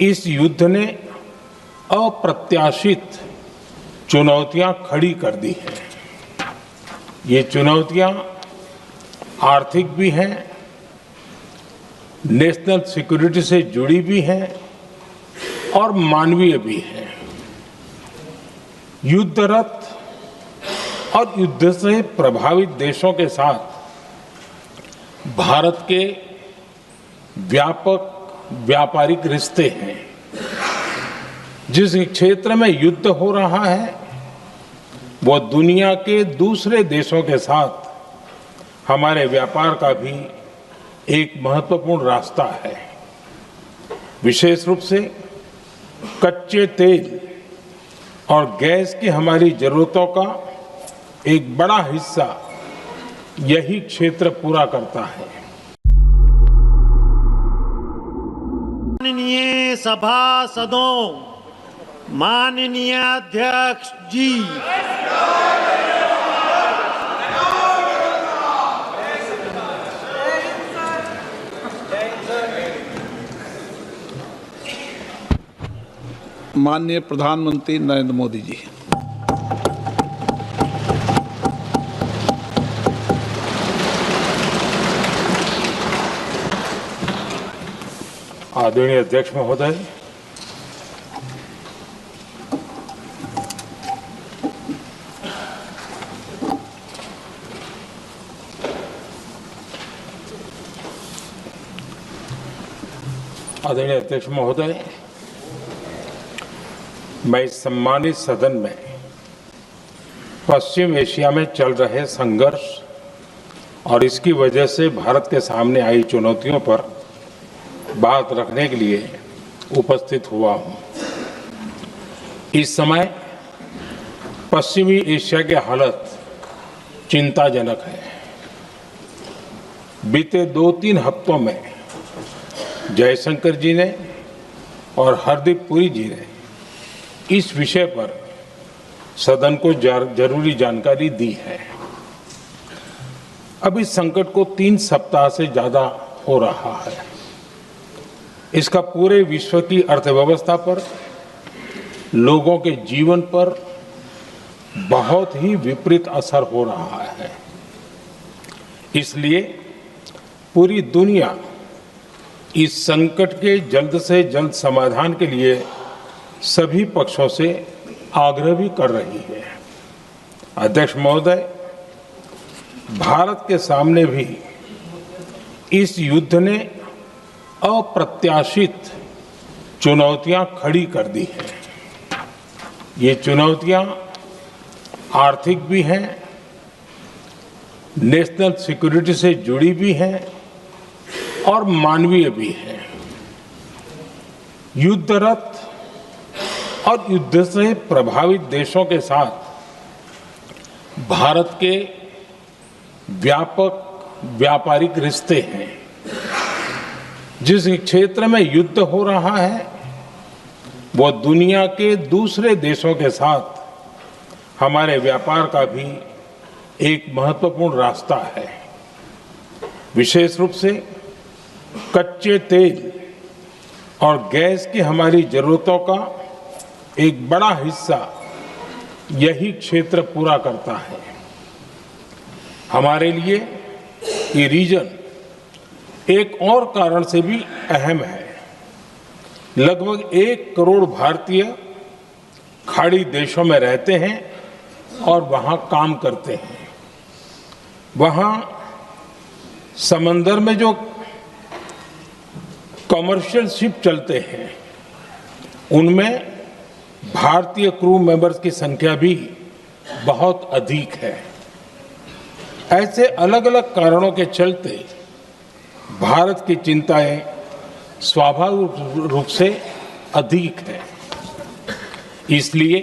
इस युद्ध ने अप्रत्याशित चुनौतियां खड़ी कर दी हैं। ये चुनौतियां आर्थिक भी हैं, नेशनल सिक्योरिटी से जुड़ी भी हैं और मानवीय भी हैं। युद्धरत और युद्ध से प्रभावित देशों के साथ भारत के व्यापक व्यापारिक रिश्ते हैं। जिस क्षेत्र में युद्ध हो रहा है वो दुनिया के दूसरे देशों के साथ हमारे व्यापार का भी एक महत्वपूर्ण रास्ता है। विशेष रूप से कच्चे तेल और गैस की हमारी जरूरतों का एक बड़ा हिस्सा यही क्षेत्र पूरा करता है। माननीय सभासदों, माननीय अध्यक्ष जी, माननीय प्रधानमंत्री नरेंद्र मोदी जी, आदरणीय अध्यक्ष महोदय, आदरणीय अध्यक्ष महोदय, मैं इस सम्मानित सदन में पश्चिम एशिया में चल रहे संघर्ष और इसकी वजह से भारत के सामने आई चुनौतियों पर बात रखने के लिए उपस्थित हुआ हूं। इस समय पश्चिमी एशिया की हालत चिंताजनक है। बीते 2-3 हफ्तों में जयशंकर जी ने और हरदीप पुरी जी ने इस विषय पर सदन को जरूरी जानकारी दी है। अब इस संकट को 3 सप्ताह से ज्यादा हो रहा है। इसका पूरे विश्व की अर्थव्यवस्था पर, लोगों के जीवन पर बहुत ही विपरीत असर हो रहा है। इसलिए पूरी दुनिया इस संकट के जल्द से जल्द समाधान के लिए सभी पक्षों से आग्रह भी कर रही है। अध्यक्ष महोदय, भारत के सामने भी इस युद्ध ने अप्रत्याशित चुनौतियां खड़ी कर दी हैं। ये चुनौतियां आर्थिक भी हैं, नेशनल सिक्योरिटी से जुड़ी भी हैं और मानवीय भी हैं। युद्धरत और युद्ध से प्रभावित देशों के साथ भारत के व्यापक व्यापारिक रिश्ते हैं। जिस क्षेत्र में युद्ध हो रहा है वो दुनिया के दूसरे देशों के साथ हमारे व्यापार का भी एक महत्वपूर्ण रास्ता है। विशेष रूप से कच्चे तेल और गैस की हमारी जरूरतों का एक बड़ा हिस्सा यही क्षेत्र पूरा करता है। हमारे लिए ये रीजन एक और कारण से भी अहम है। लगभग 1 करोड़ भारतीय खाड़ी देशों में रहते हैं और वहां काम करते हैं। वहां समंदर में जो कमर्शियल शिप चलते हैं उनमें भारतीय क्रू मेंबर्स की संख्या भी बहुत अधिक है। ऐसे अलग अलग कारणों के चलते भारत की चिंताएं स्वाभाविक रूप से अधिक है। इसलिए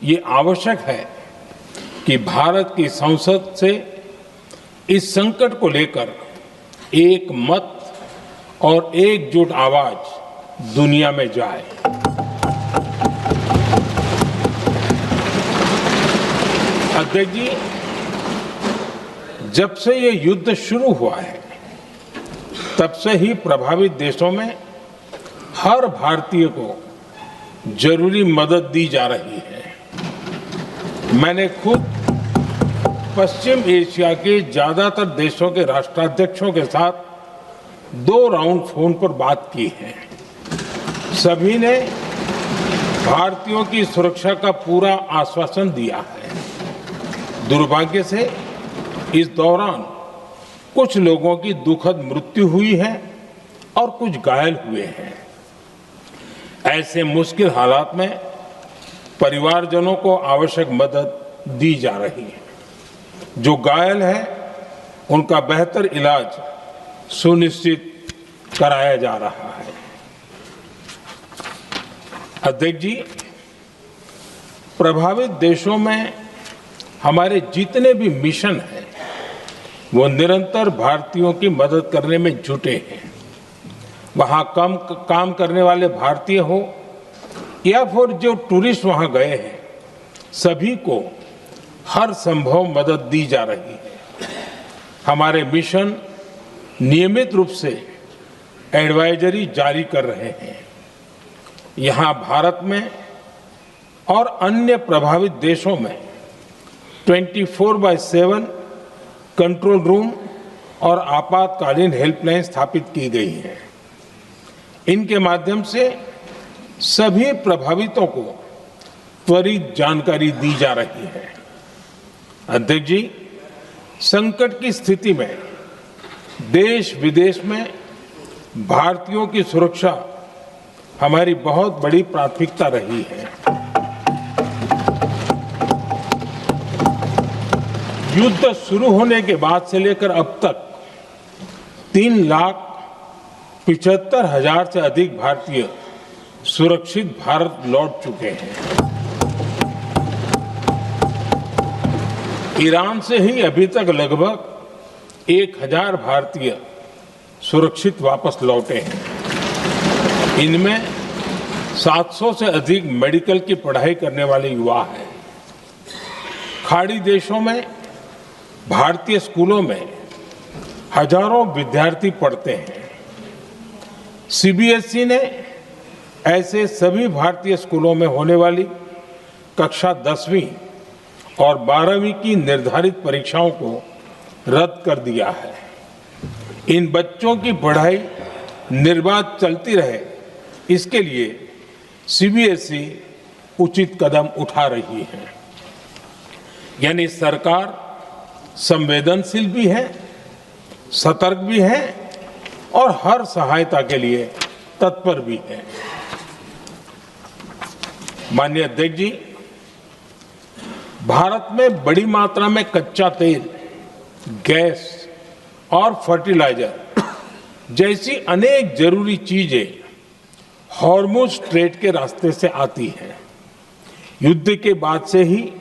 ये आवश्यक है कि भारत की संसद से इस संकट को लेकर एक मत और एकजुट आवाज दुनिया में जाए। अध्यक्ष जी, जब से ये युद्ध शुरू हुआ है तब से ही प्रभावित देशों में हर भारतीय को जरूरी मदद दी जा रही है। मैंने खुद पश्चिम एशिया के ज्यादातर देशों के राष्ट्राध्यक्षों के साथ 2 राउंड फोन पर बात की है। सभी ने भारतीयों की सुरक्षा का पूरा आश्वासन दिया है। दुर्भाग्य से इस दौरान कुछ लोगों की दुखद मृत्यु हुई है और कुछ घायल हुए हैं। ऐसे मुश्किल हालात में परिवारजनों को आवश्यक मदद दी जा रही है। जो घायल है उनका बेहतर इलाज सुनिश्चित कराया जा रहा है। अध्यक्ष जी, प्रभावित देशों में हमारे जितने भी मिशन हैं वो निरंतर भारतीयों की मदद करने में जुटे हैं। वहां काम करने वाले भारतीय हो या फिर जो टूरिस्ट वहां गए हैं, सभी को हर संभव मदद दी जा रही है। हमारे मिशन नियमित रूप से एडवाइजरी जारी कर रहे हैं। यहां भारत में और अन्य प्रभावित देशों में 24/7 कंट्रोल रूम और आपातकालीन हेल्पलाइन स्थापित की गई है। इनके माध्यम से सभी प्रभावितों को त्वरित जानकारी दी जा रही है। अध्यक्ष जी, संकट की स्थिति में देश विदेश में भारतीयों की सुरक्षा हमारी बहुत बड़ी प्राथमिकता रही है। युद्ध शुरू होने के बाद से लेकर अब तक 3,75,000 से अधिक भारतीय सुरक्षित भारत लौट चुके हैं। ईरान से ही अभी तक लगभग 1,000 भारतीय सुरक्षित वापस लौटे हैं। इनमें 700 से अधिक मेडिकल की पढ़ाई करने वाले युवा हैं। खाड़ी देशों में भारतीय स्कूलों में हजारों विद्यार्थी पढ़ते हैं। सीबीएसई ने ऐसे सभी भारतीय स्कूलों में होने वाली कक्षा 10वीं और 12वीं की निर्धारित परीक्षाओं को रद्द कर दिया है। इन बच्चों की पढ़ाई निर्बाध चलती रहे, इसके लिए सीबीएसई उचित कदम उठा रही है। यानी सरकार संवेदनशील भी है, सतर्क भी है और हर सहायता के लिए तत्पर भी है। माननीय अध्यक्ष जी, भारत में बड़ी मात्रा में कच्चा तेल, गैस और फर्टिलाइजर जैसी अनेक जरूरी चीजें हॉर्मुज स्ट्रेट के रास्ते से आती हैं। युद्ध के बाद से ही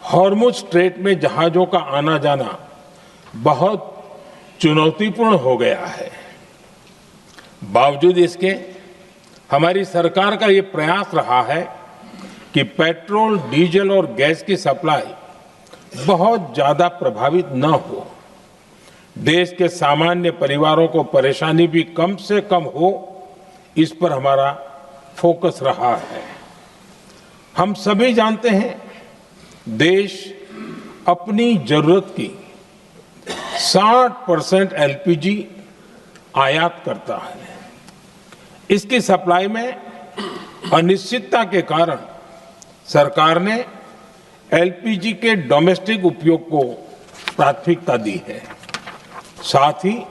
हॉर्मुज स्ट्रेट में जहाजों का आना जाना बहुत चुनौतीपूर्ण हो गया है। बावजूद इसके हमारी सरकार का ये प्रयास रहा है कि पेट्रोल, डीजल और गैस की सप्लाई बहुत ज्यादा प्रभावित न हो। देश के सामान्य परिवारों को परेशानी भी कम से कम हो, इस पर हमारा फोकस रहा है। हम सभी जानते हैं, देश अपनी जरूरत की 60% एलपीजी आयात करता है। इसकी सप्लाई में अनिश्चितता के कारण सरकार ने एलपीजी के डोमेस्टिक उपयोग को प्राथमिकता दी है। साथ ही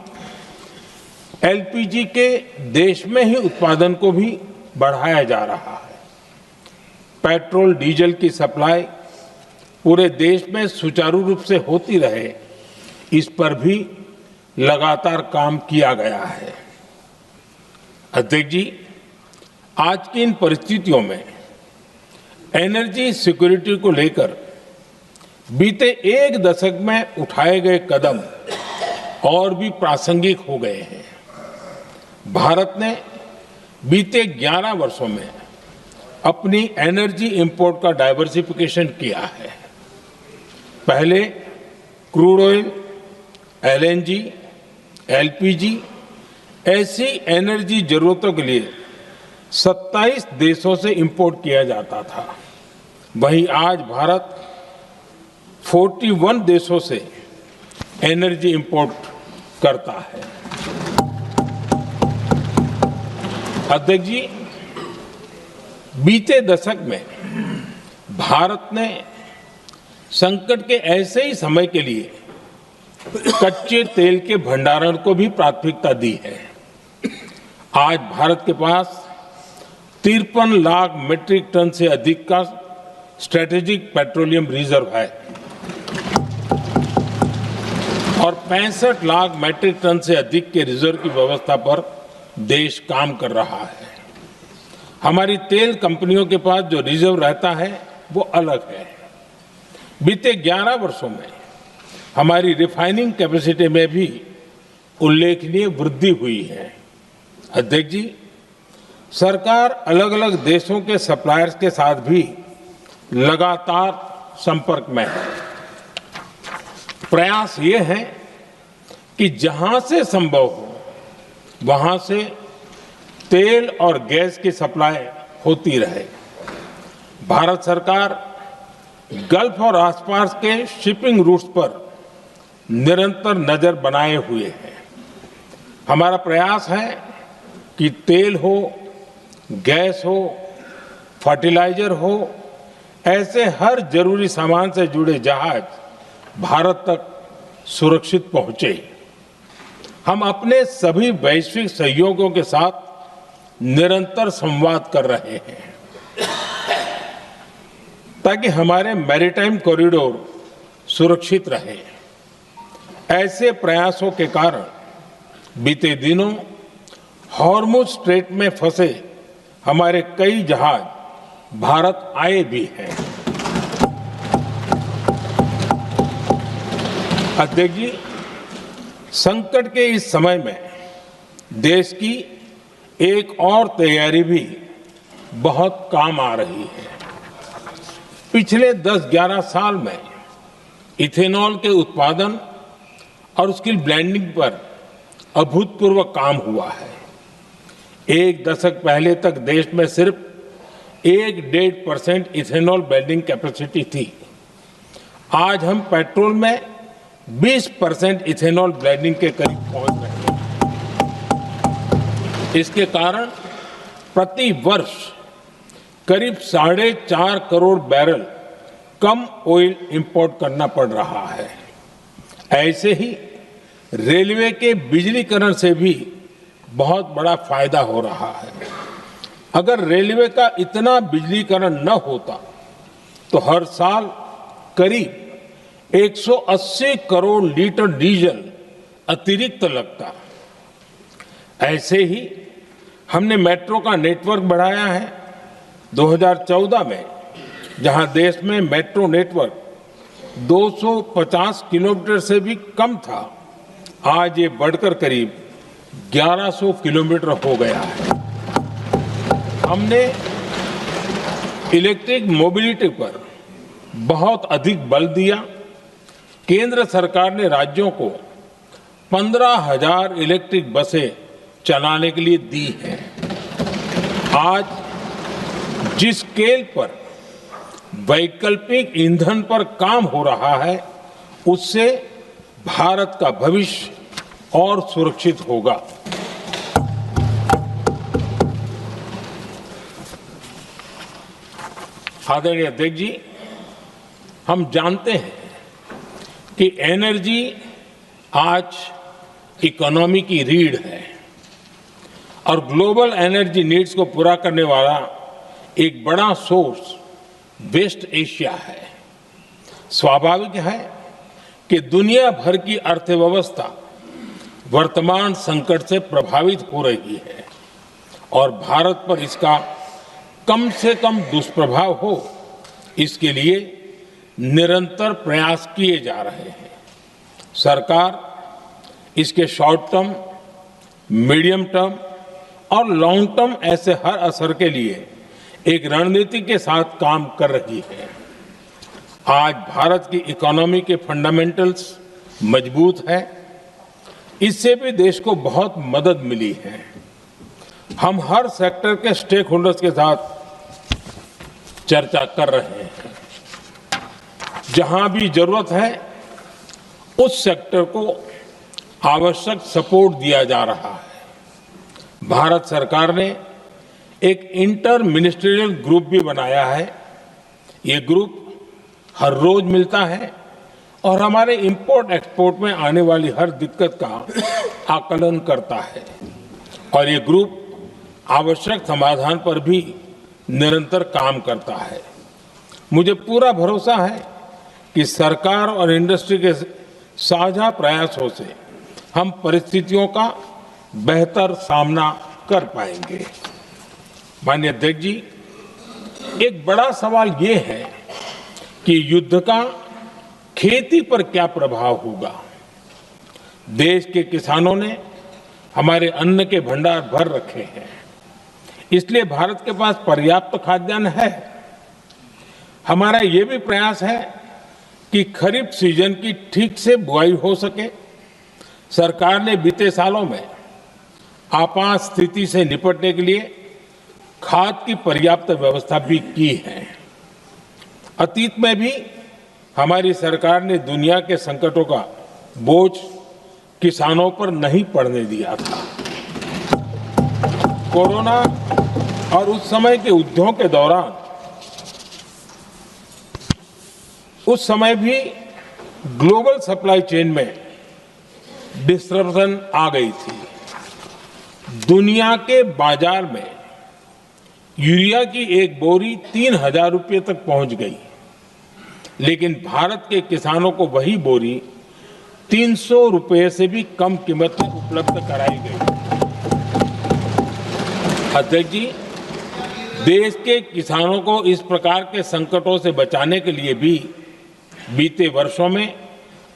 एलपीजी के देश में ही उत्पादन को भी बढ़ाया जा रहा है। पेट्रोल, डीजल की सप्लाई पूरे देश में सुचारू रूप से होती रहे, इस पर भी लगातार काम किया गया है। अध्यक्ष जी, आज की इन परिस्थितियों में एनर्जी सिक्योरिटी को लेकर बीते 1 दशक में उठाए गए कदम और भी प्रासंगिक हो गए हैं। भारत ने बीते 11 वर्षों में अपनी एनर्जी इंपोर्ट का डाइवर्सिफिकेशन किया है। पहले क्रूड ऑयल, एलएनजी, एलपीजी ऐसी एनर्जी जरूरतों के लिए 27 देशों से इंपोर्ट किया जाता था। वहीं आज भारत 41 देशों से एनर्जी इंपोर्ट करता है। अध्यक्ष जी, बीते दशक में भारत ने संकट के ऐसे ही समय के लिए कच्चे तेल के भंडारण को भी प्राथमिकता दी है। आज भारत के पास 53 लाख मीट्रिक टन से अधिक का स्ट्रेटेजिक पेट्रोलियम रिजर्व है और 65 लाख मीट्रिक टन से अधिक के रिजर्व की व्यवस्था पर देश काम कर रहा है। हमारी तेल कंपनियों के पास जो रिजर्व रहता है वो अलग है। बीते 11 वर्षों में हमारी रिफाइनिंग कैपेसिटी में भी उल्लेखनीय वृद्धि हुई है। अध्यक्ष जी, सरकार अलग अलग देशों के सप्लायर्स के साथ भी लगातार संपर्क में है। प्रयास ये है कि जहां से संभव हो वहां से तेल और गैस की सप्लाई होती रहे। भारत सरकार गल्फ और आसपास के शिपिंग रूट्स पर निरंतर नजर बनाए हुए है। हमारा प्रयास है कि तेल हो, गैस हो, फर्टिलाइजर हो, ऐसे हर जरूरी सामान से जुड़े जहाज भारत तक सुरक्षित पहुंचे। हम अपने सभी वैश्विक सहयोगियों के साथ निरंतर संवाद कर रहे हैं ताकि हमारे मैरीटाइम कॉरिडोर सुरक्षित रहे। ऐसे प्रयासों के कारण बीते दिनों हॉर्मुज स्ट्रेट में फंसे हमारे कई जहाज भारत आए भी हैं। अध्यक्ष जी, संकट के इस समय में देश की एक और तैयारी भी बहुत काम आ रही है। पिछले 10-11 साल में इथेनॉल के उत्पादन और उसकी ब्लेंडिंग पर अभूतपूर्व काम हुआ है। एक दशक पहले तक देश में सिर्फ 1-1.5% इथेनॉल ब्लेंडिंग कैपेसिटी थी। आज हम पेट्रोल में 20% इथेनॉल ब्लेंडिंग के करीब पहुंच रहे हैं। इसके कारण प्रति वर्ष करीब 4.5 करोड़ बैरल कम ऑयल इंपोर्ट करना पड़ रहा है। ऐसे ही रेलवे के बिजलीकरण से भी बहुत बड़ा फायदा हो रहा है। अगर रेलवे का इतना बिजलीकरण न होता तो हर साल करीब 180 करोड़ लीटर डीजल अतिरिक्त लगता। ऐसे ही हमने मेट्रो का नेटवर्क बढ़ाया है। 2014 में जहां देश में मेट्रो नेटवर्क 250 किलोमीटर से भी कम था, आज ये बढ़कर करीब 1100 किलोमीटर हो गया है। हमने इलेक्ट्रिक मोबिलिटी पर बहुत अधिक बल दिया। केंद्र सरकार ने राज्यों को 15,000 इलेक्ट्रिक बसें चलाने के लिए दी हैं। आज जिस स्केल पर वैकल्पिक ईंधन पर काम हो रहा है, उससे भारत का भविष्य और सुरक्षित होगा। आदरणीय अध्यक्ष जी, हम जानते हैं कि एनर्जी आज इकोनॉमी की रीढ़ है और ग्लोबल एनर्जी नीड्स को पूरा करने वाला एक बड़ा सोर्स वेस्ट एशिया है। स्वाभाविक है कि दुनिया भर की अर्थव्यवस्था वर्तमान संकट से प्रभावित हो रही है और भारत पर इसका कम से कम दुष्प्रभाव हो, इसके लिए निरंतर प्रयास किए जा रहे हैं। सरकार इसके शॉर्ट टर्म, मीडियम टर्म और लॉन्ग टर्म ऐसे हर असर के लिए एक रणनीति के साथ काम कर रही है। आज भारत की इकोनॉमी के फंडामेंटल्स मजबूत है। इससे भी देश को बहुत मदद मिली है। हम हर सेक्टर के स्टेक होल्डर्स के साथ चर्चा कर रहे हैं। जहां भी जरूरत है उस सेक्टर को आवश्यक सपोर्ट दिया जा रहा है। भारत सरकार ने एक इंटर मिनिस्ट्रियल ग्रुप भी बनाया है। ये ग्रुप हर रोज मिलता है और हमारे इंपोर्ट एक्सपोर्ट में आने वाली हर दिक्कत का आकलन करता है और ये ग्रुप आवश्यक समाधान पर भी निरंतर काम करता है। मुझे पूरा भरोसा है कि सरकार और इंडस्ट्री के साझा प्रयासों से हम परिस्थितियों का बेहतर सामना कर पाएंगे। माननीय अध्यक्ष जी, एक बड़ा सवाल ये है कि युद्ध का खेती पर क्या प्रभाव होगा। देश के किसानों ने हमारे अन्न के भंडार भर रखे हैं, इसलिए भारत के पास पर्याप्त खाद्यान्न है। हमारा ये भी प्रयास है कि खरीफ सीजन की ठीक से बुआई हो सके। सरकार ने बीते सालों में आपात स्थिति से निपटने के लिए खाद की पर्याप्त व्यवस्था भी की है। अतीत में भी हमारी सरकार ने दुनिया के संकटों का बोझ किसानों पर नहीं पड़ने दिया था। कोरोना और उस समय के युद्धों के दौरान उस समय भी ग्लोबल सप्लाई चेन में डिस्ट्रप्शन आ गई थी। दुनिया के बाजार में यूरिया की एक बोरी 3,000 रुपये तक पहुंच गई, लेकिन भारत के किसानों को वही बोरी 300 रुपये से भी कम कीमत में उपलब्ध कराई गई। अध्यक्ष जी, देश के किसानों को इस प्रकार के संकटों से बचाने के लिए भी बीते वर्षों में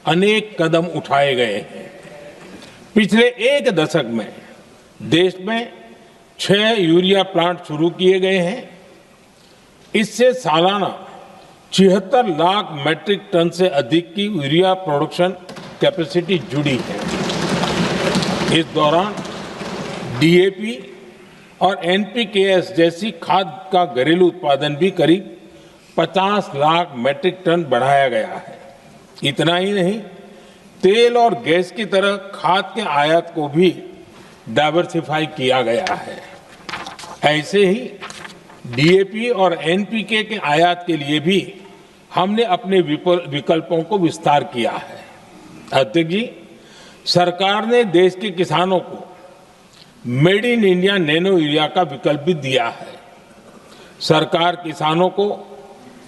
अनेक कदम उठाए गए हैं। पिछले एक दशक में देश में 6 यूरिया प्लांट शुरू किए गए हैं। इससे सालाना 76 लाख मैट्रिक टन से अधिक की यूरिया प्रोडक्शन कैपेसिटी जुड़ी है। इस दौरान डीएपी और एनपीकेएस जैसी खाद का घरेलू उत्पादन भी करीब 50 लाख मैट्रिक टन बढ़ाया गया है। इतना ही नहीं, तेल और गैस की तरह खाद के आयात को भी डाइवर्सिफाई किया गया है। ऐसे ही डीएपी और एनपीके के आयात के लिए भी हमने अपने विकल्पों को विस्तार किया है। अध्यक्ष जी, सरकार ने देश के किसानों को made in India nano urea का विकल्प भी दिया है। सरकार किसानों को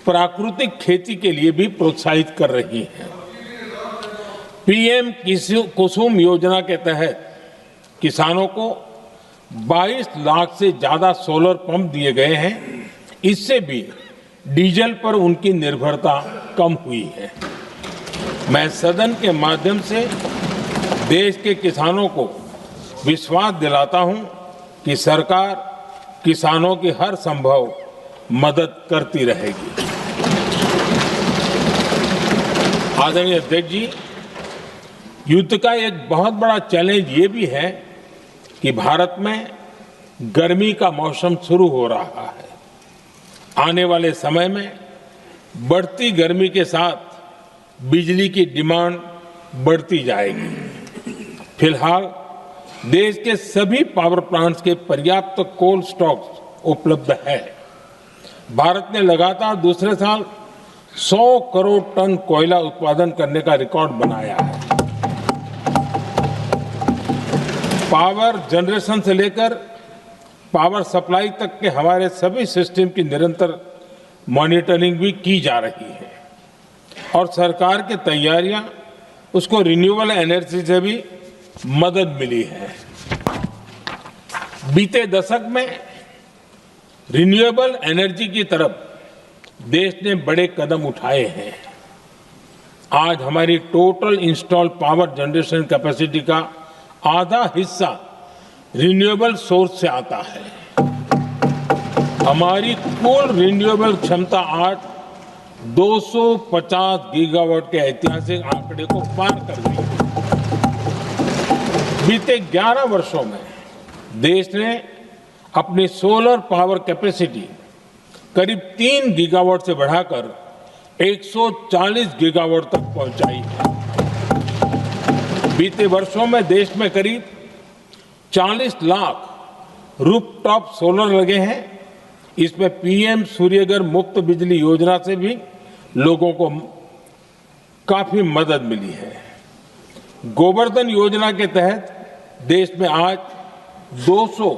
प्राकृतिक खेती के लिए भी प्रोत्साहित कर रही है। पीएम कुसुम योजना के तहत किसानों को 22 लाख से ज्यादा सोलर पंप दिए गए हैं। इससे भी डीजल पर उनकी निर्भरता कम हुई है। मैं सदन के माध्यम से देश के किसानों को विश्वास दिलाता हूं कि सरकार किसानों की हर संभव मदद करती रहेगी। आदरणीय अध्यक्ष जी, युद्ध का एक बहुत बड़ा चैलेंज ये भी है कि भारत में गर्मी का मौसम शुरू हो रहा है। आने वाले समय में बढ़ती गर्मी के साथ बिजली की डिमांड बढ़ती जाएगी। फिलहाल देश के सभी पावर प्लांट्स के पर्याप्त कोल स्टॉक्स उपलब्ध है। भारत ने लगातार दूसरे साल 100 करोड़ टन कोयला उत्पादन करने का रिकॉर्ड बनाया है। पावर जनरेशन से लेकर पावर सप्लाई तक के हमारे सभी सिस्टम की निरंतर मॉनिटरिंग भी की जा रही है और सरकार की तैयारियां उसको रिन्यूएबल एनर्जी से भी मदद मिली है। बीते दशक में रिन्यूएबल एनर्जी की तरफ देश ने बड़े कदम उठाए हैं। आज हमारी total installed power generation capacity का आधा हिस्सा रिन्यूएबल सोर्स से आता है। हमारी कुल रिन्यूएबल क्षमता आज 250 गीगावाट के ऐतिहासिक आंकड़े को पार कर गई है। बीते 11 वर्षों में देश ने अपनी सोलर पावर कैपेसिटी करीब 3 गीगावाट से बढ़ाकर 140 गीगावाट तक पहुंचाई है। बीते वर्षों में देश में करीब 40 लाख रूफटॉप सोलर लगे हैं। इसमें पीएम सूर्यघर मुफ्त बिजली योजना से भी लोगों को काफी मदद मिली है। गोवर्धन योजना के तहत देश में आज 200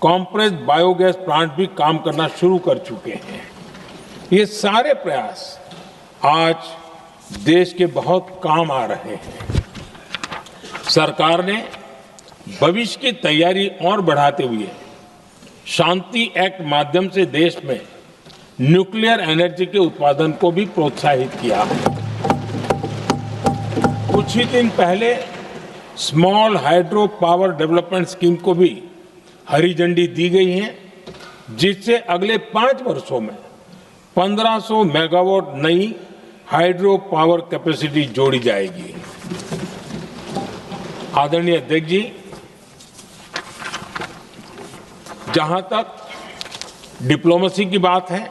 कॉम्प्रेस्ड बायोगैस प्लांट भी काम करना शुरू कर चुके हैं। ये सारे प्रयास आज देश के बहुत काम आ रहे हैं। सरकार ने भविष्य की तैयारी और बढ़ाते हुए शांति एक्ट माध्यम से देश में न्यूक्लियर एनर्जी के उत्पादन को भी प्रोत्साहित किया है। कुछ ही दिन पहले small hydro power development scheme को भी हरी झंडी दी गई है, जिससे अगले 5 वर्षों में 1500 मेगावाट नई हाइड्रो पावर कैपेसिटी जोड़ी जाएगी। आदरणीय अध्यक्ष जी, जहां तक डिप्लोमेसी की बात है,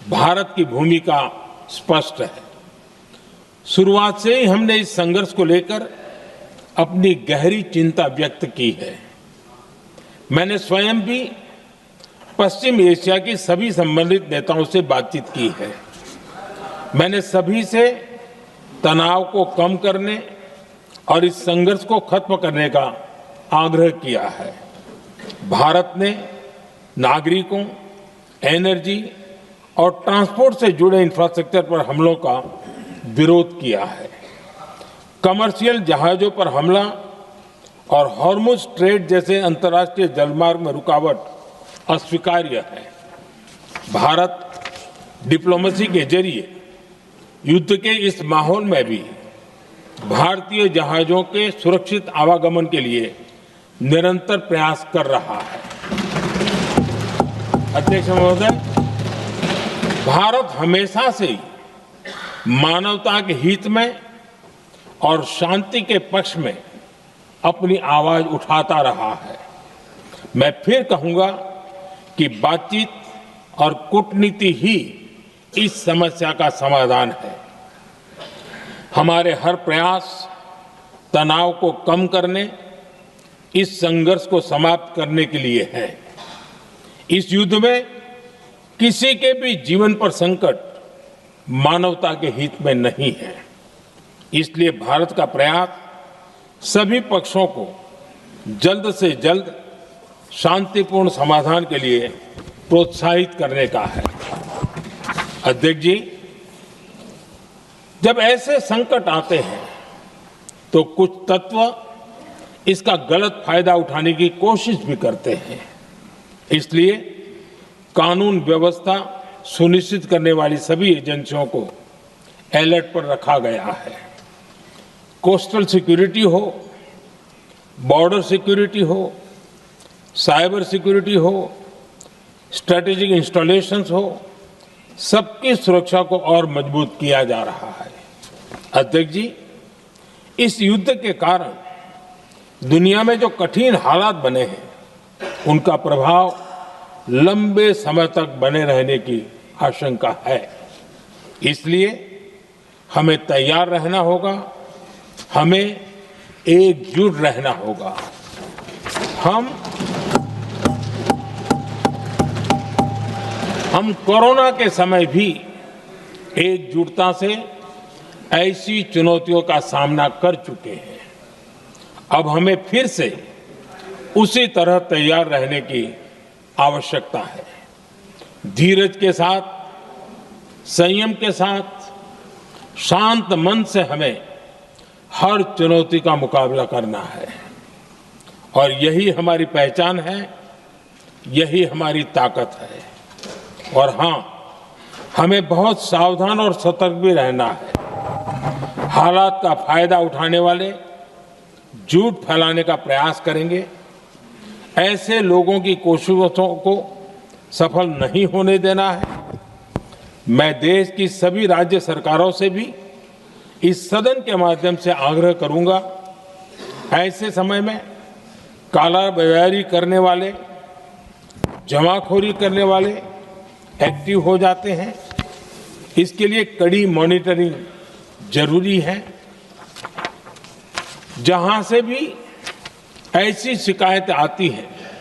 भारत की भूमिका स्पष्ट है। शुरुआत से ही हमने इस संघर्ष को लेकर अपनी गहरी चिंता व्यक्त की है। मैंने स्वयं भी पश्चिम एशिया की सभी संबंधित नेताओं से बातचीत की है। मैंने सभी से तनाव को कम करने और इस संघर्ष को खत्म करने का आग्रह किया है। भारत ने नागरिकों, एनर्जी और ट्रांसपोर्ट से जुड़े इंफ्रास्ट्रक्चर पर हमलों का विरोध किया है। कमर्शियल जहाजों पर हमला और हॉर्मुज स्ट्रेट जैसे अंतर्राष्ट्रीय जलमार्ग में रुकावट अस्वीकार्य है। भारत डिप्लोमेसी के जरिए युद्ध के इस माहौल में भी भारतीय जहाजों के सुरक्षित आवागमन के लिए निरंतर प्रयास कर रहा है। अध्यक्ष महोदय, भारत हमेशा से ही मानवता के हित में और शांति के पक्ष में अपनी आवाज उठाता रहा है। मैं फिर कहूंगा कि बातचीत और कूटनीति ही इस समस्या का समाधान है। हमारे हर प्रयास तनाव को कम करने, इस संघर्ष को समाप्त करने के लिए है। इस युद्ध में किसी के भी जीवन पर संकट मानवता के हित में नहीं है। इसलिए भारत का प्रयास सभी पक्षों को जल्द से जल्द शांतिपूर्ण समाधान के लिए प्रोत्साहित करने का है। अध्यक्ष जी, जब ऐसे संकट आते हैं तो कुछ तत्व इसका गलत फायदा उठाने की कोशिश भी करते हैं। इसलिए कानून व्यवस्था सुनिश्चित करने वाली सभी एजेंसियों को अलर्ट पर रखा गया है। कोस्टल सिक्योरिटी हो, बॉर्डर सिक्योरिटी हो, साइबर सिक्योरिटी हो, स्ट्रेटेजिक इंस्टॉलेशंस हो, सबकी सुरक्षा को और मजबूत किया जा रहा है। अध्यक्ष जी, इस युद्ध के कारण दुनिया में जो कठिन हालात बने हैं, उनका प्रभाव लंबे समय तक बने रहने की आशंका है। इसलिए हमें तैयार रहना होगा, हमें एकजुट रहना होगा। हम कोरोना के समय भी एकजुटता से ऐसी चुनौतियों का सामना कर चुके हैं। अब हमें फिर से उसी तरह तैयार रहने की आवश्यकता है। धीरज के साथ, संयम के साथ, शांत मन से हमें हर चुनौती का मुकाबला करना है। और यही हमारी पहचान है, यही हमारी ताकत है। और हां, हमें बहुत सावधान और सतर्क भी रहना है। हालात का फायदा उठाने वाले झूठ फैलाने का प्रयास करेंगे। ऐसे लोगों की कोशिशों को सफल नहीं होने देना है। मैं देश की सभी राज्य सरकारों से भी इस सदन के माध्यम से आग्रह करूंगा, ऐसे समय में कालाबाजारी करने वाले जमाखोरी करने वाले एक्टिव हो जाते हैं। इसके लिए कड़ी मॉनिटरिंग जरूरी है। जहां से भी ऐसी शिकायतें आती हैं,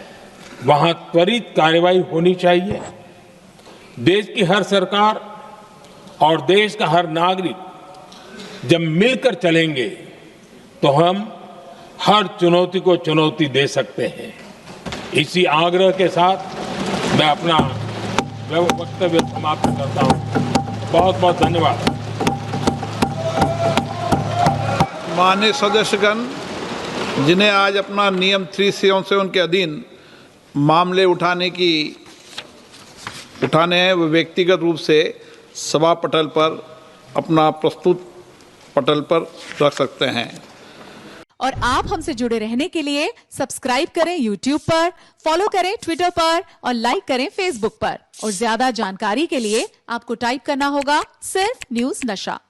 वहां त्वरित कार्रवाई होनी चाहिए। देश की हर सरकार और देश का हर नागरिक जब मिलकर चलेंगे तो हम हर चुनौती को चुनौती दे सकते हैं। इसी आग्रह के साथ मैं अपना वक्तव्य समाप्त करता हूं। बहुत बहुत धन्यवाद। माननीय सदस्यगण, जिन्हें आज अपना नियम 377 के अधीन मामले उठाने हैं, वे व्यक्तिगत रूप से सभा पटल पर अपना प्रस्तुत पटल पर रख सकते हैं। और आप हमसे जुड़े रहने के लिए सब्सक्राइब करें YouTube पर, फॉलो करें Twitter पर और लाइक करें Facebook पर। और ज्यादा जानकारी के लिए आपको टाइप करना होगा सिर्फ न्यूज़ नशा।